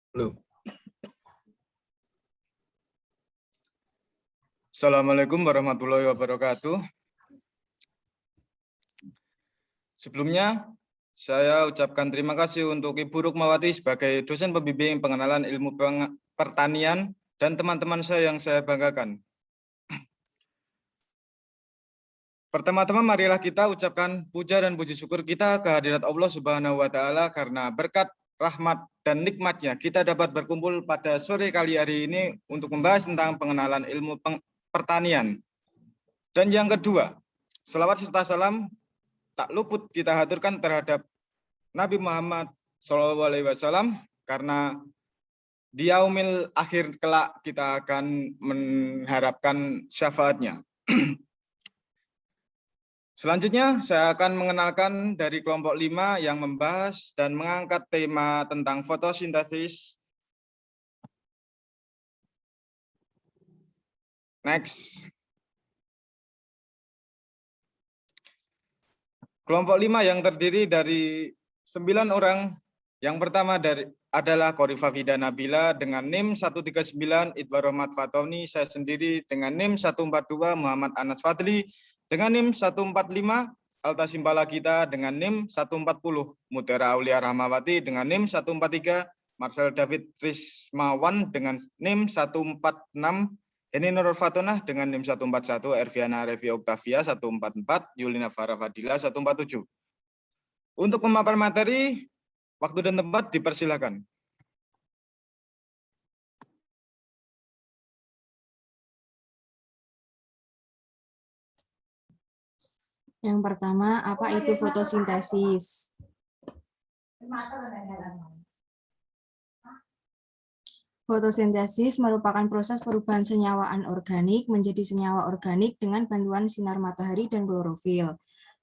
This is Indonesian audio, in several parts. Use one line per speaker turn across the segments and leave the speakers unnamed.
Belum. Assalamualaikum warahmatullahi wabarakatuh. Sebelumnya, saya ucapkan terima kasih untuk Ibu Rukmawati sebagai dosen pembimbing pengenalan ilmu pertanian dan teman-teman saya yang saya banggakan. Pertama-tama marilah kita ucapkan puja dan puji syukur kita kehadirat Allah Subhanahu wa taala karena berkat rahmat dan nikmatnya kita dapat berkumpul pada sore kali hari ini untuk membahas tentang pengenalan ilmu pertanian. Dan yang kedua, selawat serta salam tak luput kita haturkan terhadap Nabi Muhammad SAW karena di yaumil akhir kelak kita akan mengharapkan syafaatnya. Selanjutnya saya akan mengenalkan dari kelompok 5 yang membahas dan mengangkat tema tentang fotosintesis. Next. Kelompok 5 yang terdiri dari 9 orang. Yang pertama adalah Korifa Fida Nabila dengan NIM 139, Idwar Rahmat Fatoni, saya sendiri dengan NIM 142, Muhammad Anas Fadli dengan NIM 145, Alta Simpala kita dengan NIM 140, Mutiara Aulia Rahmawati dengan NIM 143, Marcel David Trismawan dengan NIM 146, Heni Nurul Fatonah dengan NIM 141, Erviana Revi Oktavia 144, Yulina Farah Fadila 147. Untuk pemaparan materi, waktu dan tempat dipersilakan.
Yang pertama, apa itu fotosintesis? Fotosintesis merupakan proses perubahan senyawa anorganik menjadi senyawa organik dengan bantuan sinar matahari dan klorofil.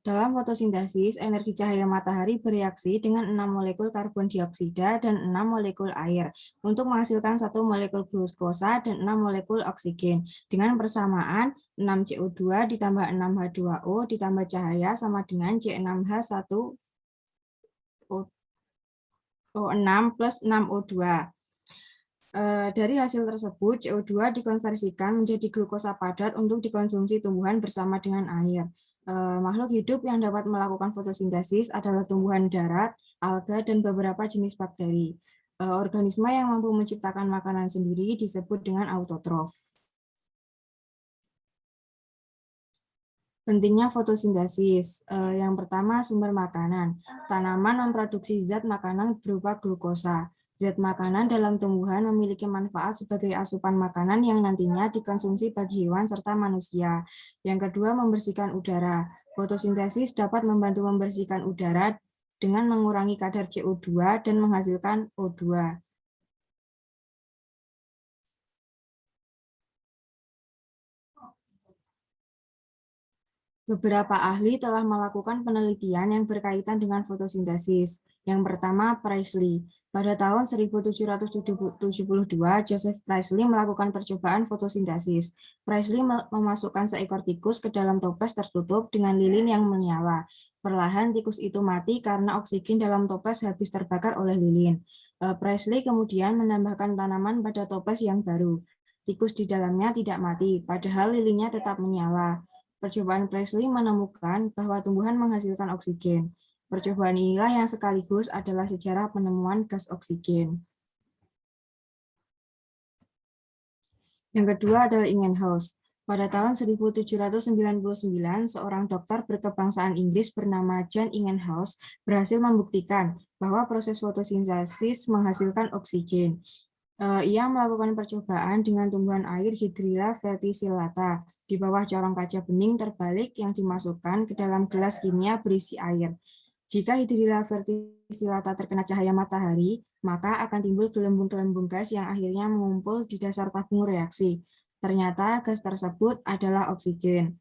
Dalam fotosintesis, energi cahaya matahari bereaksi dengan 6 molekul karbon dioksida dan 6 molekul air untuk menghasilkan 1 molekul glukosa dan 6 molekul oksigen. Dengan persamaan 6 CO2 ditambah 6 H2O ditambah cahaya sama dengan C6H1O6 plus 6 O2. Dari hasil tersebut, CO2 dikonversikan menjadi glukosa padat untuk dikonsumsi tumbuhan bersama dengan air. Makhluk hidup yang dapat melakukan fotosintesis adalah tumbuhan darat, alga, dan beberapa jenis bakteri. Organisme yang mampu menciptakan makanan sendiri disebut dengan autotrof. Pentingnya fotosintesis. Yang pertama, sumber makanan. Tanaman memproduksi zat makanan berupa glukosa. Zat makanan dalam tumbuhan memiliki manfaat sebagai asupan makanan yang nantinya dikonsumsi bagi hewan serta manusia. Yang kedua, membersihkan udara. Fotosintesis dapat membantu membersihkan udara dengan mengurangi kadar CO2 dan menghasilkan O2. Beberapa ahli telah melakukan penelitian yang berkaitan dengan fotosintesis. Yang pertama, Priestley. Pada tahun 1772, Joseph Priestley melakukan percobaan fotosintesis. Priestley memasukkan seekor tikus ke dalam toples tertutup dengan lilin yang menyala. Perlahan tikus itu mati karena oksigen dalam toples habis terbakar oleh lilin. Priestley kemudian menambahkan tanaman pada toples yang baru. Tikus di dalamnya tidak mati, padahal lilinnya tetap menyala. Percobaan Priestley menemukan bahwa tumbuhan menghasilkan oksigen. Percobaan inilah yang sekaligus adalah sejarah penemuan gas oksigen. Yang kedua adalah Ingenhousz. Pada tahun 1799, seorang dokter berkebangsaan Inggris bernama John Ingenhousz berhasil membuktikan bahwa proses fotosintesis menghasilkan oksigen. Ia melakukan percobaan dengan tumbuhan air Hydrilla verticillata di bawah corong kaca bening terbalik yang dimasukkan ke dalam gelas kimia berisi air. Jika Hydrilla verticillata terkena cahaya matahari, maka akan timbul gelembung-gelembung gas yang akhirnya mengumpul di dasar tabung reaksi. Ternyata gas tersebut adalah oksigen.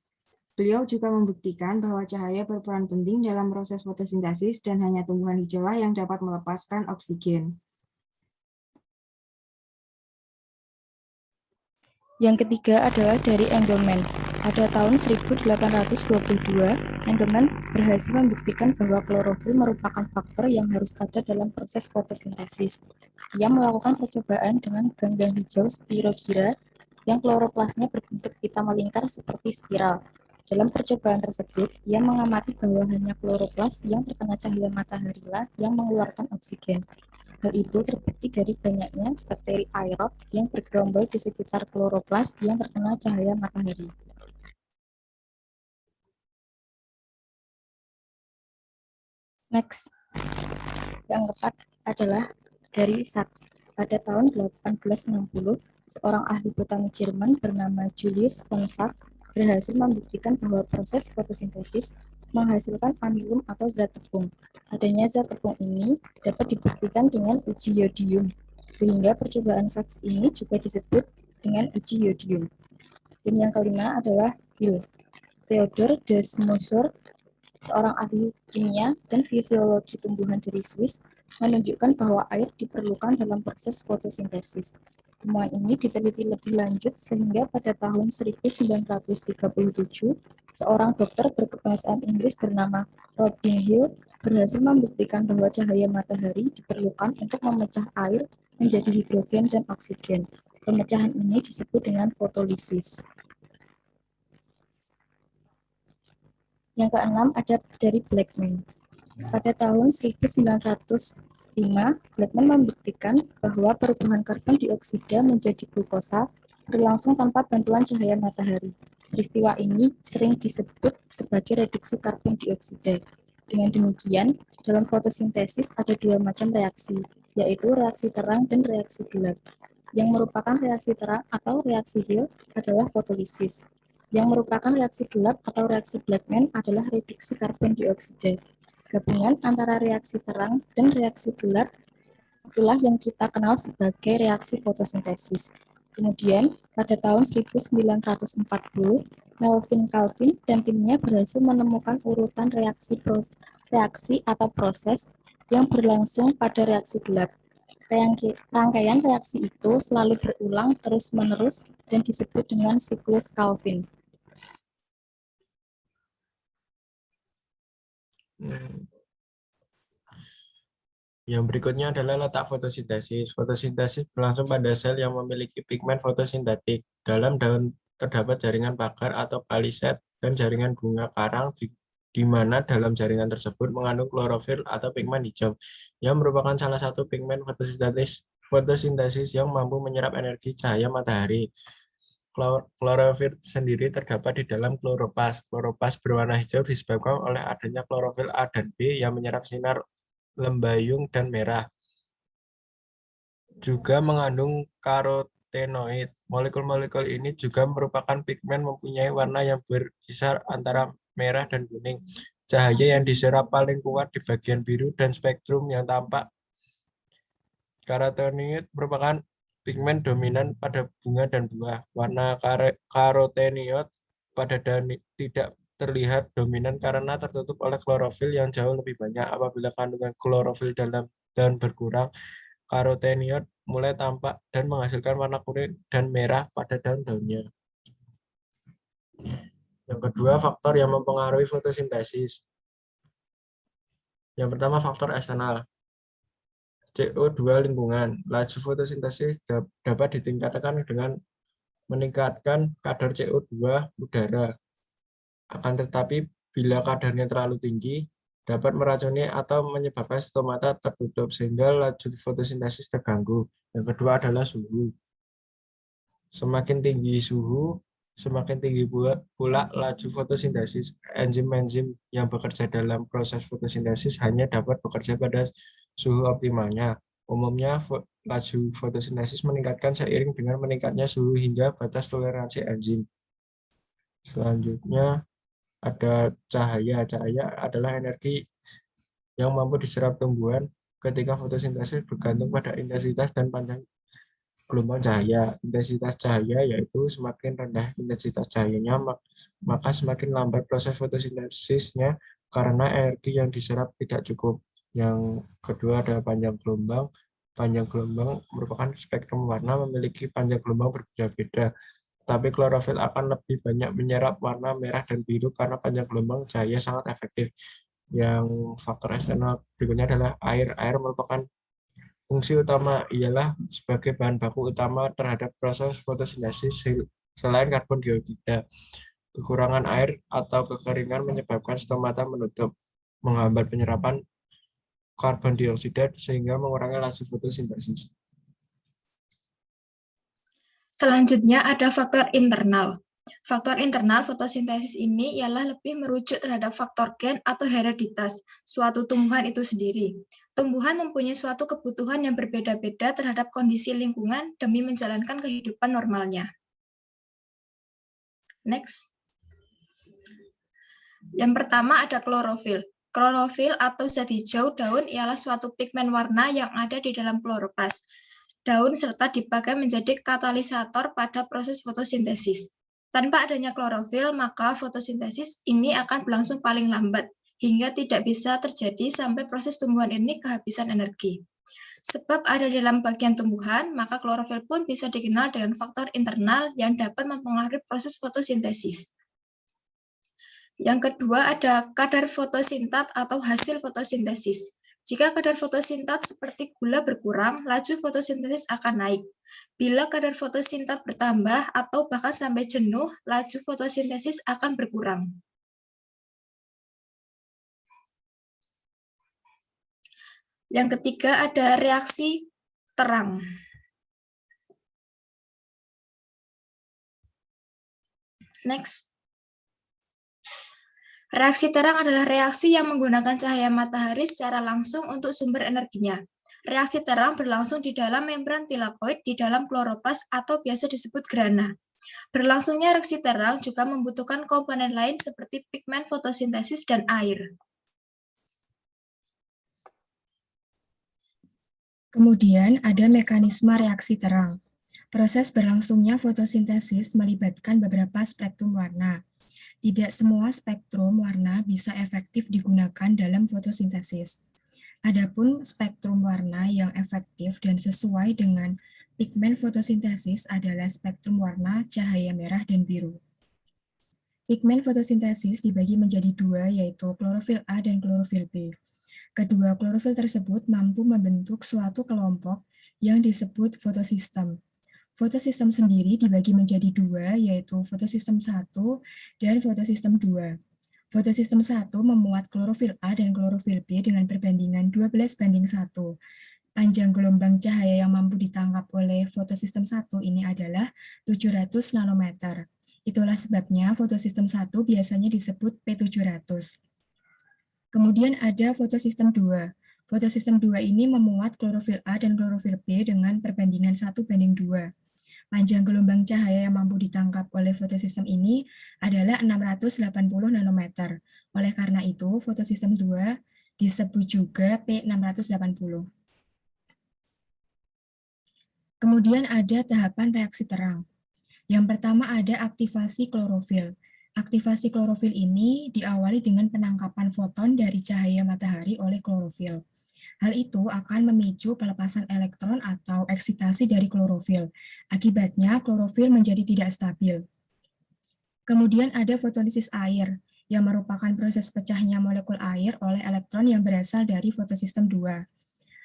Beliau juga membuktikan bahwa cahaya berperan penting dalam proses fotosintesis dan hanya tumbuhan hijaulah yang dapat melepaskan oksigen.
Yang ketiga adalah dari Engelmann. Pada tahun 1822, Engelmann berhasil membuktikan bahwa klorofil merupakan faktor yang harus ada dalam proses fotosintesis. Ia melakukan percobaan dengan ganggang hijau Spirogyra yang kloroplasnya berbentuk hitam melingkar seperti spiral. Dalam percobaan tersebut, ia mengamati bahwa hanya kloroplas yang terkena cahaya matahari lah yang mengeluarkan oksigen. Hal itu terbukti dari banyaknya bakteri aerob yang bergerombol di sekitar kloroplas yang terkena cahaya matahari. Next, yang keempat adalah dari Sachs. Pada tahun 1860, seorang ahli botanik Jerman bernama Julius von Sachs berhasil membuktikan bahwa proses fotosintesis menghasilkan amilum atau zat tepung. Adanya zat tepung ini dapat dibuktikan dengan uji yodium, sehingga percobaan Sachs ini juga disebut dengan uji yodium. Dan yang kelima adalah Hill. Theodor Desmosur, seorang ahli kimia dan fisiologi tumbuhan dari Swiss, menunjukkan bahwa air diperlukan dalam proses fotosintesis. Temuan ini diteliti lebih lanjut sehingga pada tahun 1937, seorang dokter berkebangsaan Inggris bernama Robin Hill berhasil membuktikan bahwa cahaya matahari diperlukan untuk memecah air menjadi hidrogen dan oksigen. Pemecahan ini disebut dengan fotolisis. Yang keenam ada dari Blackman. Pada tahun 1905, Blackman membuktikan bahwa perubahan karbon dioksida menjadi glukosa berlangsung tanpa bantuan cahaya matahari. Peristiwa ini sering disebut sebagai reduksi karbon dioksida. Dengan demikian, dalam fotosintesis ada dua macam reaksi, yaitu reaksi terang dan reaksi gelap. Yang merupakan reaksi terang atau reaksi Hill adalah fotolisis. Yang merupakan reaksi gelap atau reaksi Blackman adalah reduksi karbon dioksida. Gabungan antara reaksi terang dan reaksi gelap itulah yang kita kenal sebagai reaksi fotosintesis. Kemudian, pada tahun 1940, Melvin Calvin dan timnya berhasil menemukan urutan reaksi atau proses yang berlangsung pada reaksi gelap. Rangkaian reaksi itu selalu berulang terus-menerus dan disebut dengan siklus Calvin.
Yang berikutnya adalah letak fotosintesis. Fotosintesis berlangsung pada sel yang memiliki pigmen fotosintetik. Dalam daun terdapat jaringan pagar atau palisade dan jaringan bunga karang di mana dalam jaringan tersebut mengandung klorofil atau pigmen hijau yang merupakan salah satu pigmen fotosintesis yang mampu menyerap energi cahaya matahari. Klorofil sendiri terdapat di dalam kloroplas. Kloroplas berwarna hijau disebabkan oleh adanya klorofil A dan B yang menyerap sinar lembayung dan merah. Juga mengandung karotenoid. Molekul-molekul ini juga merupakan pigmen mempunyai warna yang berkisar antara merah dan kuning. Cahaya yang diserap paling kuat di bagian biru dan spektrum yang tampak. Karotenoid merupakan pigmen dominan pada bunga dan buah. Warna karotenoid pada daun tidak terlihat dominan karena tertutup oleh klorofil yang jauh lebih banyak. Apabila kandungan klorofil dalam daun berkurang, karotenoid mulai tampak dan menghasilkan warna kuning dan merah pada daun-daunnya. Yang kedua, faktor yang mempengaruhi fotosintesis. Yang pertama, faktor eksternal. CO2 lingkungan. Laju fotosintesis dapat ditingkatkan dengan meningkatkan kadar CO2 udara. Akan tetapi, bila kadarnya terlalu tinggi, dapat meracuni atau menyebabkan stomata tertutup, sehingga laju fotosintesis terganggu. Yang kedua adalah suhu. Semakin tinggi suhu, semakin tinggi pula laju fotosintesis. Enzim-enzim yang bekerja dalam proses fotosintesis hanya dapat bekerja pada suhu optimalnya. Umumnya, laju fotosintesis meningkatkan seiring dengan meningkatnya suhu hingga batas toleransi enzim. Selanjutnya, ada cahaya. Cahaya adalah energi yang mampu diserap tumbuhan ketika fotosintesis bergantung pada intensitas dan panjang gelombang cahaya. Intensitas cahaya yaitu semakin rendah intensitas cahayanya, maka semakin lambat proses fotosintesisnya karena energi yang diserap tidak cukup. Yang kedua ada panjang gelombang. Panjang gelombang merupakan spektrum warna memiliki panjang gelombang berbeda-beda. Tapi klorofil akan lebih banyak menyerap warna merah dan biru karena panjang gelombang cahaya sangat efektif. Yang faktor eksternal berikutnya adalah air. Air merupakan fungsi utama ialah sebagai bahan baku utama terhadap proses fotosintesis selain karbon dioksida. Kekurangan air atau kekeringan menyebabkan stomata menutup, menghambat penyerapan karbon dioksida sehingga mengurangi laju fotosintesis.
Selanjutnya ada faktor internal. Faktor internal fotosintesis ini ialah lebih merujuk terhadap faktor gen atau hereditas suatu tumbuhan itu sendiri. Tumbuhan mempunyai suatu kebutuhan yang berbeda-beda terhadap kondisi lingkungan demi menjalankan kehidupan normalnya. Next. Yang pertama ada klorofil. Klorofil atau zat hijau daun ialah suatu pigmen warna yang ada di dalam kloroplas daun serta dipakai menjadi katalisator pada proses fotosintesis. Tanpa adanya klorofil, maka fotosintesis ini akan berlangsung paling lambat, hingga tidak bisa terjadi sampai proses tumbuhan ini kehabisan energi. Sebab ada di dalam bagian tumbuhan, maka klorofil pun bisa dikenal dengan faktor internal yang dapat mempengaruhi proses fotosintesis. Yang kedua ada kadar fotosintat atau hasil fotosintesis. Jika kadar fotosintat seperti gula berkurang, laju fotosintesis akan naik. Bila kadar fotosintat bertambah atau bahkan sampai jenuh, laju fotosintesis akan berkurang. Yang ketiga ada reaksi terang. Next. Reaksi terang adalah reaksi yang menggunakan cahaya matahari secara langsung untuk sumber energinya. Reaksi terang berlangsung di dalam membran tilakoid di dalam kloroplas atau biasa disebut grana. Berlangsungnya reaksi terang juga membutuhkan komponen lain seperti pigmen fotosintesis dan air.
Kemudian ada mekanisme reaksi terang. Proses berlangsungnya fotosintesis melibatkan beberapa spektrum warna. Tidak semua spektrum warna bisa efektif digunakan dalam fotosintesis. Adapun spektrum warna yang efektif dan sesuai dengan pigmen fotosintesis adalah spektrum warna cahaya merah dan biru. Pigmen fotosintesis dibagi menjadi dua, yaitu klorofil A dan klorofil B. Kedua klorofil tersebut mampu membentuk suatu kelompok yang disebut fotosistem. Fotosistem sendiri dibagi menjadi dua, yaitu fotosistem 1 dan fotosistem 2. Fotosistem 1 memuat klorofil A dan klorofil B dengan perbandingan 12:1. Panjang gelombang cahaya yang mampu ditangkap oleh fotosistem 1 ini adalah 700 nanometer. Itulah sebabnya fotosistem 1 biasanya disebut P700. Kemudian ada fotosistem 2. Fotosistem 2 ini memuat klorofil A dan klorofil B dengan perbandingan 1:2. Panjang gelombang cahaya yang mampu ditangkap oleh fotosistem ini adalah 680 nanometer. Oleh karena itu, fotosistem 2 disebut juga P680. Kemudian ada tahapan reaksi terang. Yang pertama ada aktivasi klorofil. Aktivasi klorofil ini diawali dengan penangkapan foton dari cahaya matahari oleh klorofil. Hal itu akan memicu pelepasan elektron atau eksitasi dari klorofil. Akibatnya, klorofil menjadi tidak stabil. Kemudian ada fotolisis air, yang merupakan proses pecahnya molekul air oleh elektron yang berasal dari fotosistem 2.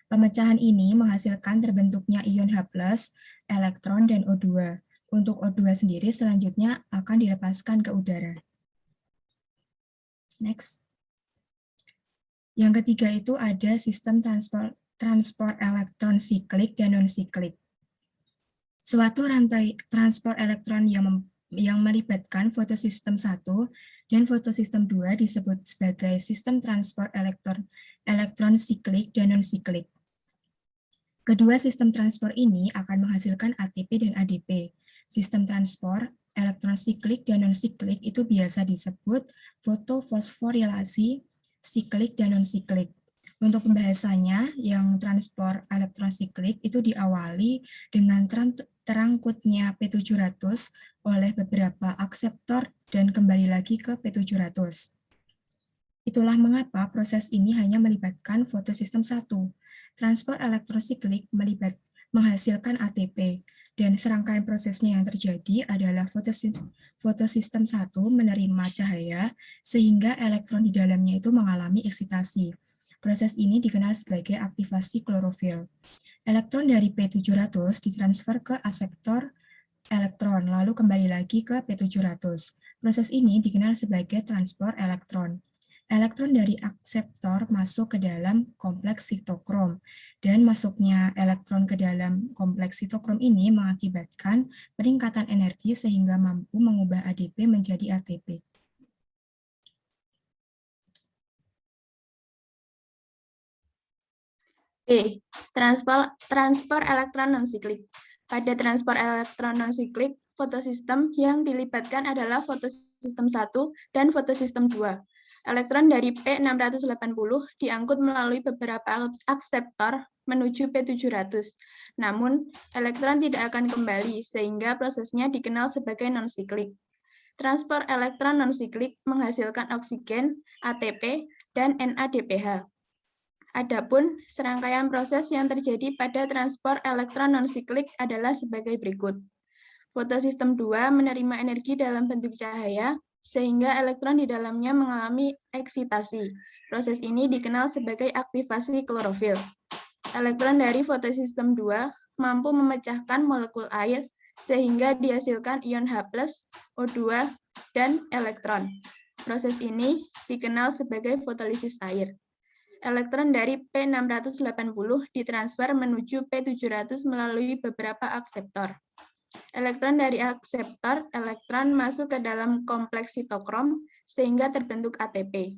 Pemecahan ini menghasilkan terbentuknya ion H+, elektron, dan O2. Untuk O2 sendiri selanjutnya akan dilepaskan ke udara. Next. Yang ketiga itu ada sistem transport elektron siklik dan non-siklik. Suatu rantai transport elektron yang melibatkan fotosistem 1 dan fotosistem 2 disebut sebagai sistem transport elektron siklik dan non-siklik. Kedua sistem transport ini akan menghasilkan ATP dan ADP. Sistem transport elektron siklik dan non-siklik itu biasa disebut fotofosforilasi, siklik dan non-siklik. Untuk pembahasannya, yang transport elektron siklik itu diawali dengan terangkutnya P700 oleh beberapa akseptor dan kembali lagi ke P700. Itulah mengapa proses ini hanya melibatkan fotosistem 1. Transport elektron siklik menghasilkan ATP,
Dan serangkaian prosesnya yang terjadi adalah fotosistem 1 menerima cahaya sehingga elektron di dalamnya itu mengalami eksitasi. Proses ini dikenal sebagai aktivasi klorofil. Elektron dari P700 ditransfer ke aseptor elektron, lalu kembali lagi ke P700. Proses ini dikenal sebagai transport elektron. Elektron dari akseptor masuk ke dalam kompleks sitokrom, dan masuknya elektron ke dalam kompleks sitokrom ini mengakibatkan peningkatan energi sehingga mampu mengubah ADP menjadi ATP.
B. Transport elektron non-siklik. Pada transport elektron non-siklik, fotosistem yang dilibatkan adalah fotosistem 1 dan fotosistem 2. Elektron dari P680 diangkut melalui beberapa akseptor menuju P700. Namun, elektron tidak akan kembali, sehingga prosesnya dikenal sebagai non-siklik. Transport elektron non-siklik menghasilkan oksigen, ATP, dan NADPH. Adapun serangkaian proses yang terjadi pada transport elektron non-siklik adalah sebagai berikut. Fotosistem 2 menerima energi dalam bentuk cahaya, sehingga elektron di dalamnya mengalami eksitasi. Proses ini dikenal sebagai aktivasi klorofil. Elektron dari fotosistem 2 mampu memecahkan molekul air, sehingga dihasilkan ion H+, O2, dan elektron. Proses ini dikenal sebagai fotolisis air. Elektron dari P680 ditransfer menuju P700 melalui beberapa akseptor. Elektron dari akseptor elektron masuk ke dalam kompleks sitokrom sehingga terbentuk ATP.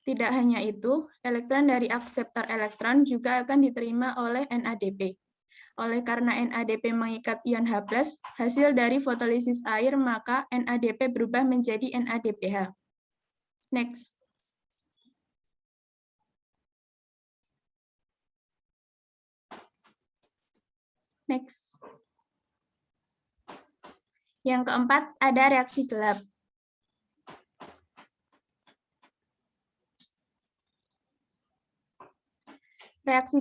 Tidak hanya itu, elektron dari akseptor elektron juga akan diterima oleh NADP. Oleh karena NADP mengikat ion H+, hasil dari fotolisis air, maka NADP berubah menjadi NADPH. Next. Next. Yang keempat, ada reaksi gelap. Reaksi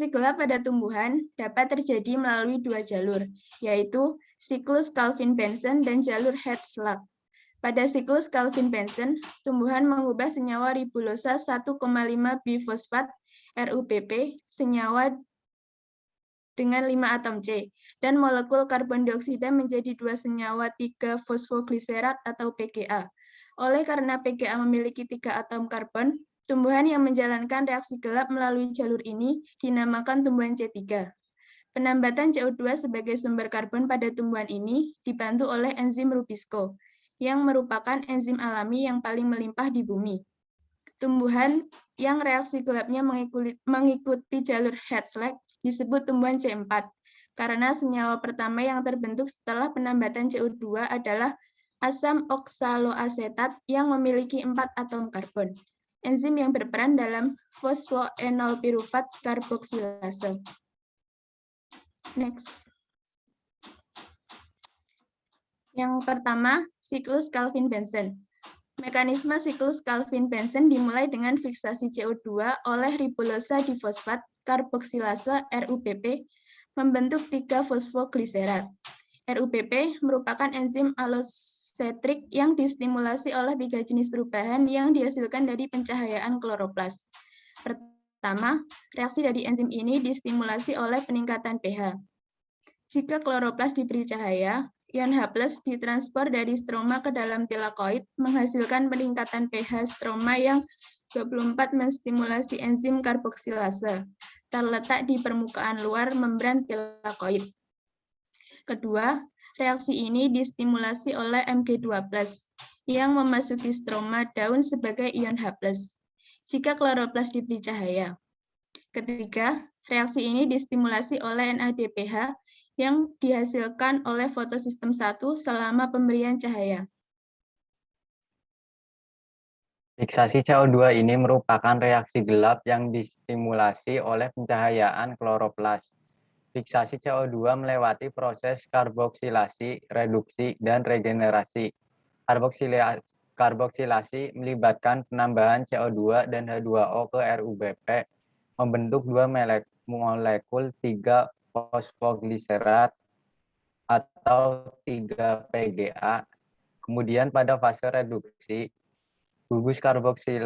gelap pada tumbuhan dapat terjadi melalui dua jalur, yaitu siklus Calvin-Benson dan jalur Hertzsprung. Pada siklus Calvin-Benson, tumbuhan mengubah senyawa ribulosa 1,5 bifosfat RUPP, senyawa dengan 5 atom C, dan molekul karbon dioksida menjadi 2 senyawa 3 fosfogliserat atau PGA. Oleh karena PGA memiliki 3 atom karbon, tumbuhan yang menjalankan reaksi gelap melalui jalur ini dinamakan tumbuhan C3. Penambatan CO2 sebagai sumber karbon pada tumbuhan ini dibantu oleh enzim Rubisco, yang merupakan enzim alami yang paling melimpah di bumi. Tumbuhan yang reaksi gelapnya mengikuti jalur Hertzsprung disebut tumbuhan C4, karena senyawa pertama yang terbentuk setelah penambatan CO2 adalah asam oksaloasetat yang memiliki 4 atom karbon, enzim yang berperan dalam fosfoenol pirufat karboksilase. Next. Yang pertama, siklus Calvin-Benson. Mekanisme siklus Calvin-Benson dimulai dengan fiksasi CO2 oleh ribulosa difosfat karboksilase RUPP membentuk 3 fosfogliserat. RUPP merupakan enzim allosetrik yang distimulasi oleh 3 jenis perubahan yang dihasilkan dari pencahayaan kloroplas. Pertama, reaksi dari enzim ini distimulasi oleh peningkatan pH. Jika kloroplas diberi cahaya, ion H+ ditransfer dari stroma ke dalam tilakoid, menghasilkan peningkatan pH stroma yang 24 menstimulasi enzim karboksilase, terletak di permukaan luar membran tilakoid. Kedua, reaksi ini distimulasi oleh Mg2+, yang memasuki stroma daun sebagai ion H+, jika kloroplas diberi cahaya. Ketiga, reaksi ini distimulasi oleh NADPH, yang dihasilkan oleh fotosistem 1 selama pemberian cahaya.
Fiksasi CO2 ini merupakan reaksi gelap yang distimulasi oleh pencahayaan kloroplas. Fiksasi CO2 melewati proses karboksilasi, reduksi, dan regenerasi. Karboksilasi melibatkan penambahan CO2 dan H2O ke RUBP, membentuk 2 molekul 3 fosfogliserat atau 3 PGA. Kemudian pada fase reduksi, gugus karboksil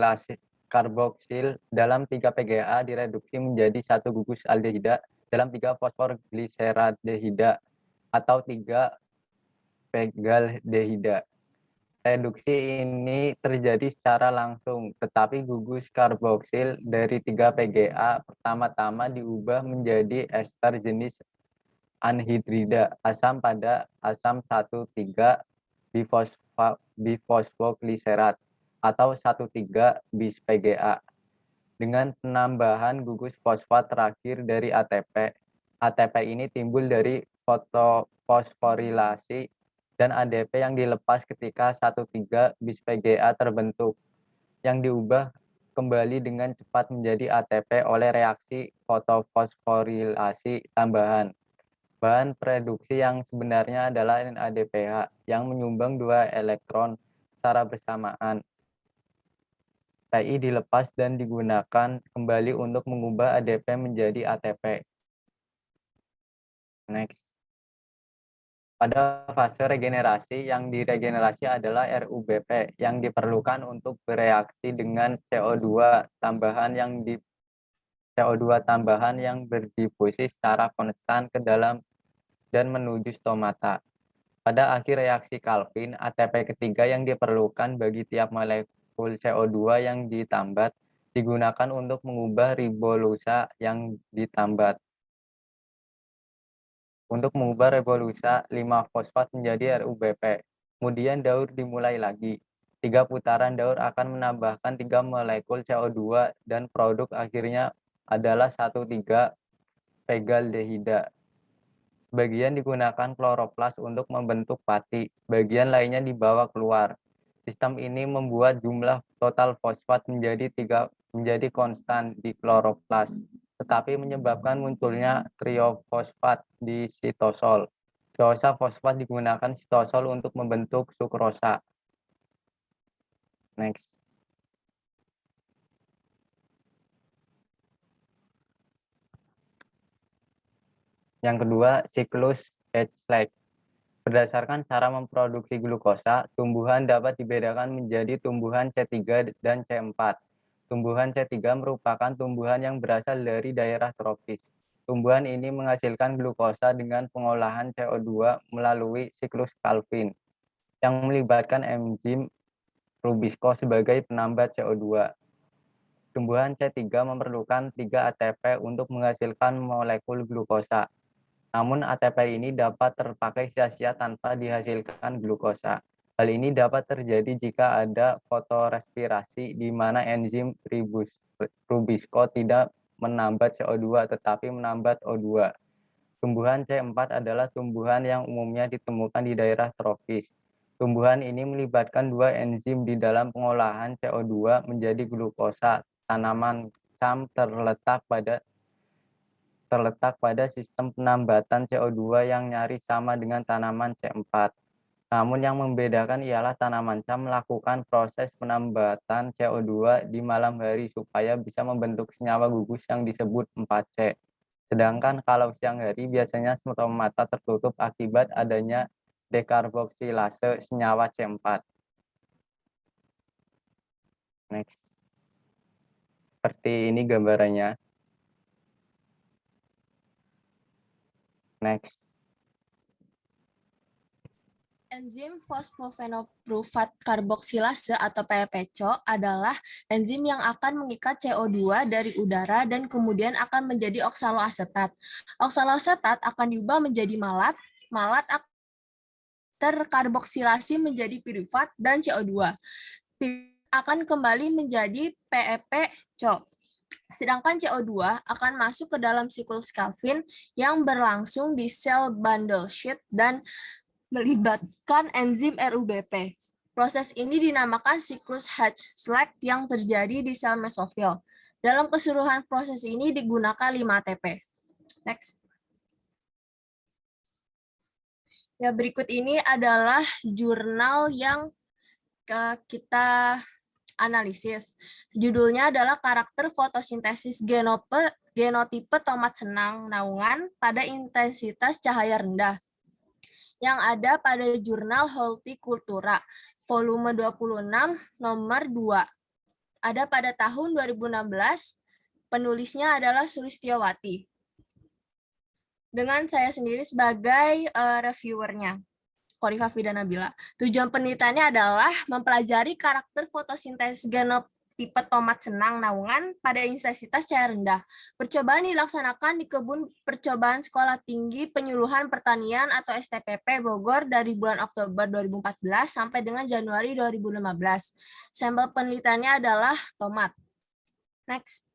dalam 3 PGA direduksi menjadi 1 gugus aldehida dalam 3 fosforgliserdehida atau 3 pegaldehida. Reduksi ini terjadi secara langsung, tetapi gugus karboksil dari 3 PGA pertama-tama diubah menjadi ester jenis anhidrida asam pada asam 1,3 bifosfogliserat atau 1,3 bis PGA. Dengan penambahan gugus fosfat terakhir dari ATP, ATP ini timbul dari fosforilasi dan ADP yang dilepas ketika 1,3 bis PGA terbentuk, yang diubah kembali dengan cepat menjadi ATP oleh reaksi fotofosforilasi tambahan. Bahan produksi yang sebenarnya adalah NADPH yang menyumbang 2 elektron secara bersamaan. Pi dilepas dan digunakan kembali untuk mengubah ADP menjadi ATP. Next. Pada fase regenerasi, yang diregenerasi adalah RUBP yang diperlukan untuk bereaksi dengan CO2 tambahan yang berdifusi secara konstan ke dalam dan menuju stomata. Pada akhir reaksi Calvin, ATP ketiga yang diperlukan bagi tiap molekul CO2 yang ditambat digunakan untuk mengubah ribolusa yang ditambat. Untuk mengubah ribolusa 5-fosfat menjadi RUBP. Kemudian daur dimulai lagi. 3 putaran daur akan menambahkan 3 molekul CO2 dan produk akhirnya adalah 1,3 pegaldehida. Bagian digunakan kloroplas untuk membentuk pati, bagian lainnya dibawa keluar. Sistem ini membuat jumlah total fosfat menjadi konstan di kloroplas, tetapi menyebabkan munculnya kriofosfat di sitosol. Triosa fosfat digunakan sitosol untuk membentuk sukrosa. Next. Yang kedua, siklus H-Lag. Berdasarkan cara memproduksi glukosa, tumbuhan dapat dibedakan menjadi tumbuhan C3 dan C4. Tumbuhan C3 merupakan tumbuhan yang berasal dari daerah tropis. Tumbuhan ini menghasilkan glukosa dengan pengolahan CO2 melalui siklus Calvin, yang melibatkan enzim Rubisco sebagai penambat CO2. Tumbuhan C3 memerlukan 3 ATP untuk menghasilkan molekul glukosa. Namun ATP ini dapat terpakai sia-sia tanpa dihasilkan glukosa. Hal ini dapat terjadi jika ada fotorespirasi di mana enzim Rubisco tidak menambat CO2 tetapi menambat O2. Tumbuhan C4 adalah tumbuhan yang umumnya ditemukan di daerah tropis. Tumbuhan ini melibatkan 2 enzim di dalam pengolahan CO2 menjadi glukosa. Tanaman cam terletak pada sistem penambatan CO2 yang nyaris sama dengan tanaman C4. Namun yang membedakan ialah tanaman cam melakukan proses penambatan CO2 di malam hari supaya bisa membentuk senyawa gugus yang disebut 4C. Sedangkan kalau siang hari biasanya stomata tertutup akibat adanya dekarboksilase senyawa C4. Next. Seperti ini gambarannya. Next.
Enzim fosfofenolprufat karboksilase atau PPCO adalah enzim yang akan mengikat CO2 dari udara dan kemudian akan menjadi oksaloasetat. Oksaloasetat akan diubah menjadi malat, terkarboksilasi menjadi piruvat dan CO2. Akan kembali menjadi PEPCO. Sedangkan CO2 akan masuk ke dalam siklus Calvin yang berlangsung di sel bundle sheet dan melibatkan enzim RUBP. Proses ini dinamakan siklus H-Lag yang terjadi di sel mesofil. Dalam keseluruhan proses ini digunakan 5 ATP. Next. Ya, berikut ini adalah jurnal yang kita analisis. Judulnya adalah karakter fotosintesis genotipe tomat senang naungan pada intensitas cahaya rendah. yang ada pada jurnal Horticultura, volume 26, nomor 2. Ada pada tahun 2016, penulisnya adalah Sulistiowati. Dengan saya sendiri sebagai reviewernya, Khorifa Fidanabila. Tujuan penelitiannya adalah mempelajari karakter fotosintesis genotipe tomat senang naungan pada intensitas cahaya rendah. Percobaan dilaksanakan di kebun percobaan Sekolah Tinggi Penyuluhan Pertanian atau STPP Bogor dari bulan Oktober 2014 sampai dengan Januari 2015. Sampel penelitiannya adalah tomat. Next.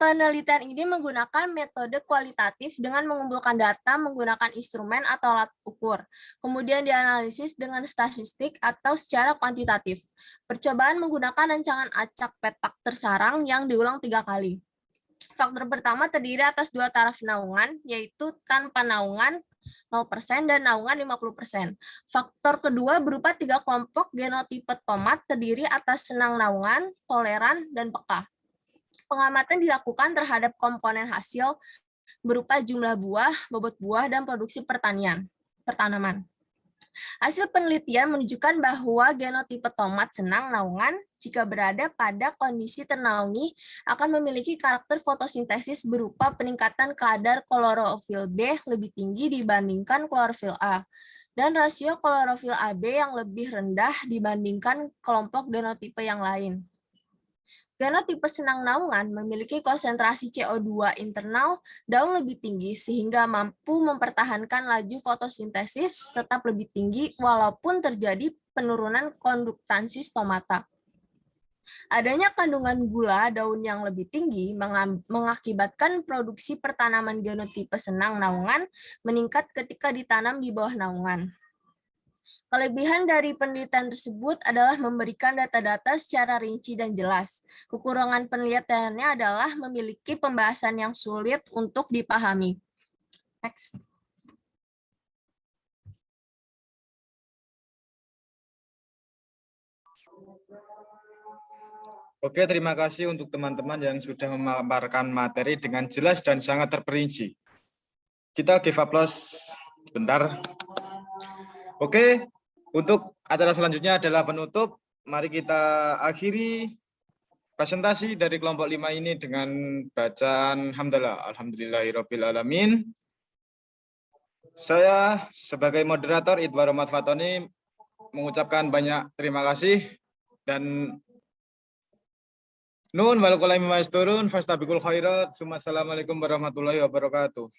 Penelitian ini menggunakan metode kualitatif dengan mengumpulkan data menggunakan instrumen atau alat ukur, kemudian dianalisis dengan statistik atau secara kuantitatif. Percobaan menggunakan rancangan acak petak tersarang yang diulang 3 kali. Faktor pertama terdiri atas 2 taraf naungan, yaitu tanpa naungan 0% dan naungan 50%. Faktor kedua berupa 3 kelompok genotipe tomat terdiri atas senang naungan, toleran, dan peka. Pengamatan dilakukan terhadap komponen hasil berupa jumlah buah, bobot buah, dan produksi pertanaman. Hasil penelitian menunjukkan bahwa genotipe tomat senang naungan jika berada pada kondisi ternaungi akan memiliki karakter fotosintesis berupa peningkatan kadar klorofil B lebih tinggi dibandingkan klorofil A dan rasio klorofil AB yang lebih rendah dibandingkan kelompok genotipe yang lain. Genotipe senang naungan memiliki konsentrasi CO2 internal daun lebih tinggi sehingga mampu mempertahankan laju fotosintesis tetap lebih tinggi walaupun terjadi penurunan konduktansi stomata. Adanya kandungan gula daun yang lebih tinggi mengakibatkan produksi pertanaman genotipe senang naungan meningkat ketika ditanam di bawah naungan. Kelebihan dari penelitian tersebut adalah memberikan data-data secara rinci dan jelas. Kekurangan penelitiannya adalah memiliki pembahasan yang sulit untuk dipahami. Next.
Oke, terima kasih untuk teman-teman yang sudah memaparkan materi dengan jelas dan sangat terperinci. Kita give applause bentar. Oke, untuk acara selanjutnya adalah penutup. Mari kita akhiri presentasi dari kelompok 5 ini dengan bacaan hamdalah. Alhamdulillahirabbil alamin. Saya sebagai moderator Idwar Ahmad Fatoni mengucapkan banyak terima kasih dan nun wal qalam masturun fastabiqul khairat. Assalamualaikum warahmatullahi wabarakatuh.